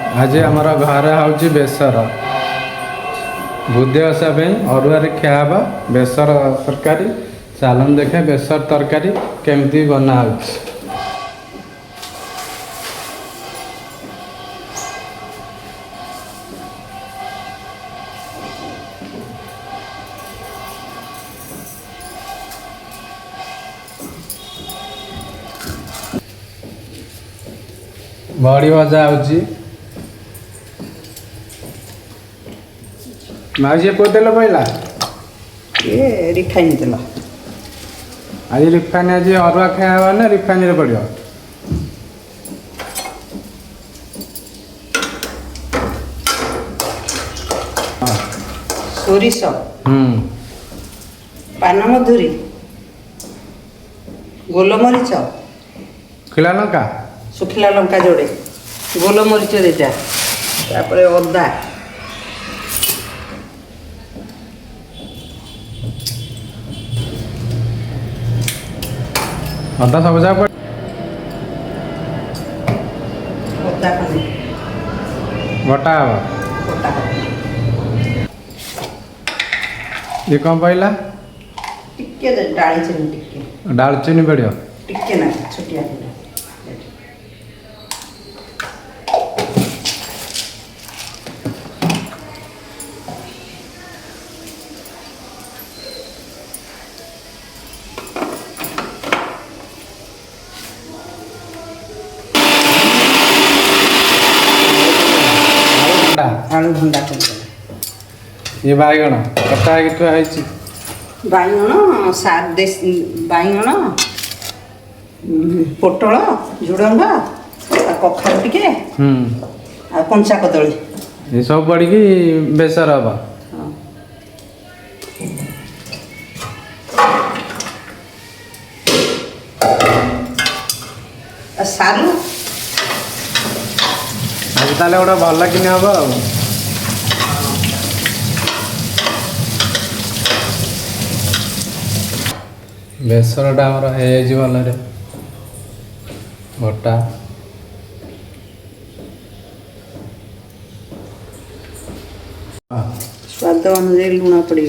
आज आमर घर हूँ बेसर बुद्धि ओषा अरुआ खियाब बेसर तरकारी चलन देखे बेसर तरकारी केमती बना हो बड़ी भजा हो माउसी को तेल पड़ा ये रिफाइन तेल आज रिफाइन आज अरुआ खाया ना रिफाइन रे पड़ो सोरिष पानमधुरी गोलमरीच खिला लंका सुखिला लंका जोड़े गोलमरीच दीटा तापर अदा अदा सब जा अदा खाने बटा हवा गोटा ये कौन पड़ा टिके डालचीनी टिके दालचीनी पड़ो टिके ना छोटिया आलू भंडा कर ये बैगण कटा है बैगण साग बैगण पोटल झुडंग कखार टिके आ कंचा कदली ये सब पड़ी बेसर हवा सारू आज ताले गोटे भल कि हम बेसरटा आमर भल बटा स्वाद अनुसार लुण पड़े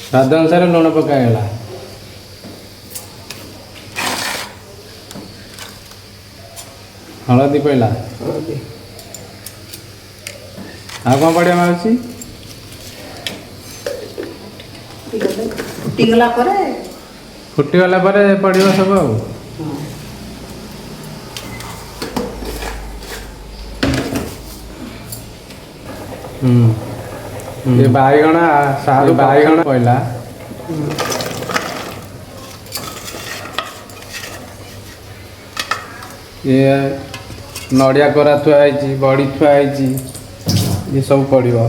स्वाद अनुसार लुण पकाइला हलदी पड़ा आ कौन पड़ा माउसी फुटीगला फुटीगला पड़ो सब ये बैगण सारू बैगण पड़ा ये नड़िया कोरा थुआई बड़ी थुआई ये सब पड़ो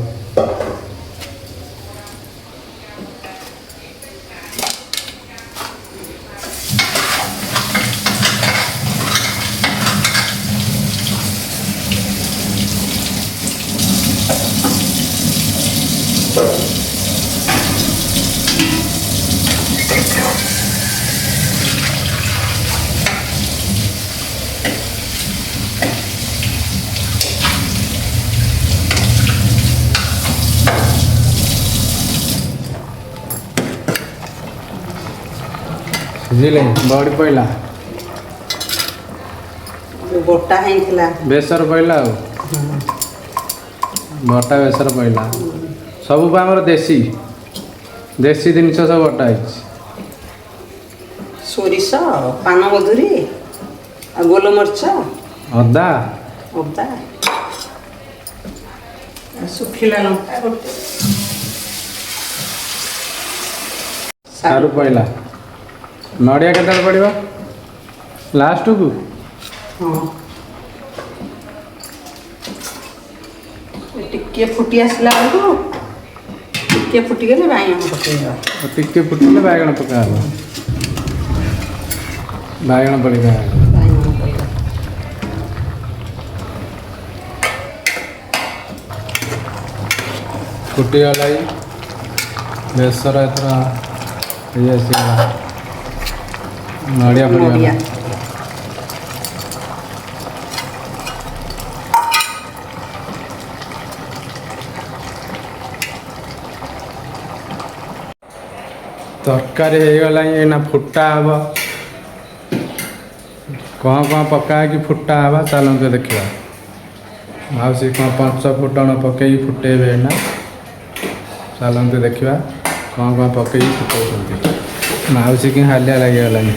सिझिले बड़ी पड़ा गोटा है बेसर पड़ा बटा बेसर पड़ा सब आमर देसी देसी जिन सब बटा सोरिष पानमधुरी गोलमरीच अदा अदा सुखिला लंका गोटे सारू पड़ा नड़िया के पड़ा लास्ट को हाँ टिके फुटी आसला बेलू टिके फुटीगले बैगण पकेगा टिके फुटिले बैगण पका बैगण पड़ेगा फुटीगला बेसर एथर ये नड़िया पड़िया तरकारी ହେଇଗଲା ଏଇନା ଫୁଟା ହବ। କ'ଣ ପକା ହେଇକି ଫୁଟା ହବା ଚାଲନ୍ତୁ ଦେଖିବା। ମାଉସୀ କ'ଣ ପଞ୍ଚ ଫୁଟଣ ପକେଇକି ଫୁଟେଇବେ ଏଇନା। ଚାଲନ୍ତୁ ଦେଖିବା କ'ଣ ପକେଇକି ଫୁଟଉଛନ୍ତି। ମାଉସୀ କି ହାଲିଆ ଲାଗିଗଲାଣି।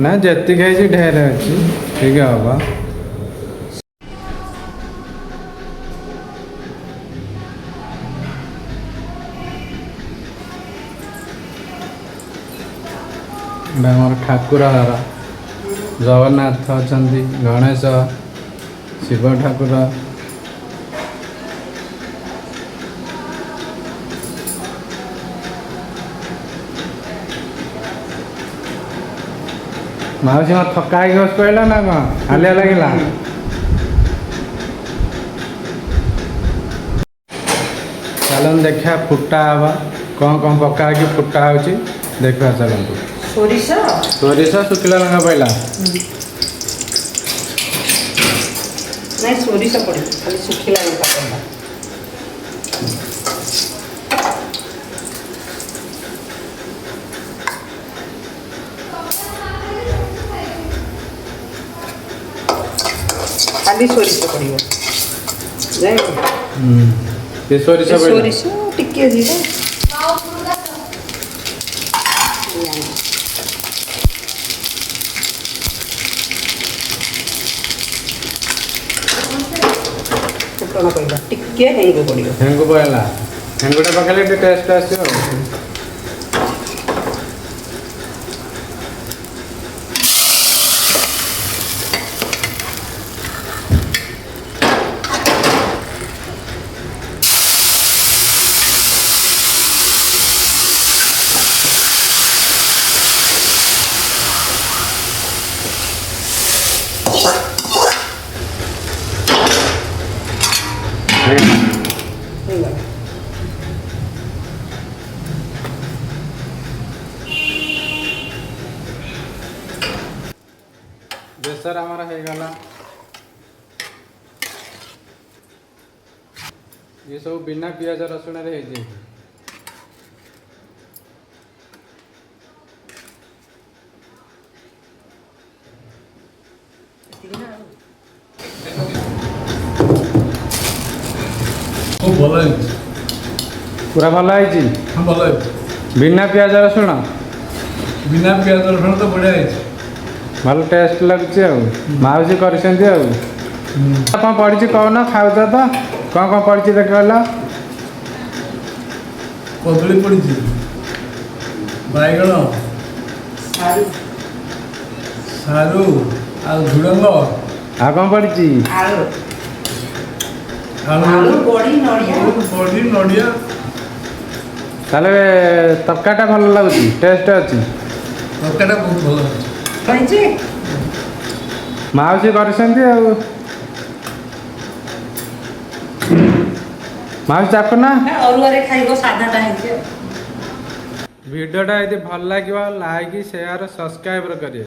ନା ଯେତିକି ହେଇଛି ଢେର ଅଛି ଠିକ ହବ। ଆମର ଠାକୁର ଘର ଜଗନ୍ନାଥ ଅଛନ୍ତି, ଗଣେଶ, ଶିବ ଠାକୁର। ମାଉସୀ କ'ଣ ଥକା ହେଇକି ବସି ପଡ଼ିଲା ନା କ'ଣ ହାଲିଆ ଲାଗିଲା? ଚାଲନ୍ତୁ ଦେଖିବା ଫୁଟା ହବା। କ'ଣ ପକା ହେଇକି ଫୁଟା ହେଉଛି ଦେଖିବା ଚାଲନ୍ତୁ। ସୋରିଷ ଶୁଖିଲା ଲଙ୍କା ପଇଲା। ନାଇଁ ସୋରିଷ ପଡ଼ିବ, ଖାଲି ଶୁଖିଲା ଲଙ୍କା ପଡ଼ିଲା। ଖାଲି ସୋରିଷ ପଡ଼ିବ। ସୋରିଷ ଟିକେ ଜିରା ଫୁଟଣ ପଡ଼ିବ, ଟିକେ ହେଙ୍ଗୁ ପଡ଼ିବ। ହେଙ୍ଗୁ ପଡ଼ିଲା, ହେଙ୍ଗୁଟା ପକେଇଲେ ଟିକେ ଟେଷ୍ଟ ଆସିବ। ବେସର ଆମର ହେଇଗଲା। ये सब बिना पियाज रसुण रे ହେଇଛି। पूरा भल है बिना पियाज रसुण तो बढ़िया है। भल टेस्ट लगुच माउसी कर पड़ी कहना खाऊ तो कौन पड़ी देख कदली पड़ी बैगण सारू आ झुड़ंग आ कौन पड़ी बड़ी नड़िया ताले तरकाटा भल लगुच टेस्ट अच्छी तरकाटा बहुत भल माउसी कर माउसी चाखना वीडियोटा यदि भल लगे लाइक शेयर सब्सक्राइब करिए।